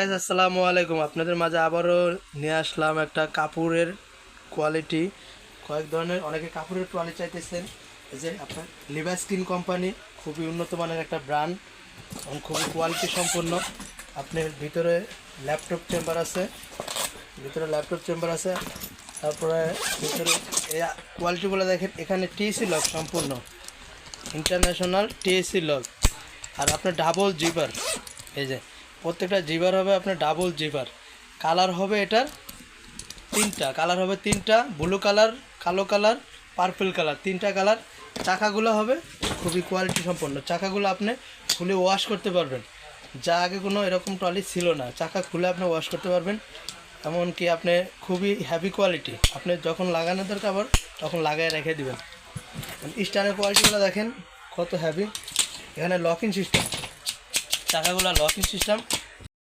আসসালামু আলাইকুম। আপনাদের মাঝে আবারও নিয়ে আসলাম একটা কাপড়ের কোয়ালিটি। কয়েক ধরনের অনেকে কাপড়ের কোয়ালিটি চাইতেছেন। এই যে আপনার লিভার স্কিন কোম্পানি, খুবই উন্নত মানের একটা ব্র্যান্ড এবং খুবই কোয়ালিটি সম্পন্ন। আপনার ভিতরে ল্যাপটপ চেম্বার আছে, তারপরে ভিতরে এই কোয়ালিটিগুলো দেখেন। এখানে টিএসি লক, সম্পূর্ণ ইন্টারন্যাশনাল টিএসি লক। আর আপনার ডাবল জিপার, এই যে প্রত্যেকটা জিপার হবে আপনার ডাবল জিপার। কালার হবে এটার তিনটা, ব্লু কালার, কালো কালার, পার্পল কালার, তিনটা কালার। চাকাগুলো হবে খুবই কোয়ালিটি সম্পন্ন। চাকাগুলো আপনি খুলে ওয়াশ করতে পারবেন, যা আগে কোনো এরকম ট্রলি ছিল না। চাকা খুলে আপনি ওয়াশ করতে পারবেন, এমনকি আপনি খুবই হ্যাভি কোয়ালিটি। আপনি যখন লাগানোর দরকার আবার তখন লাগায় রেখে দেবেন। স্ট্যান্ডের কোয়ালিটিগুলো দেখেন কত হ্যাভি। এখানে লকিং সিস্টেম, চাকাগুলো লকিং সিস্টেম।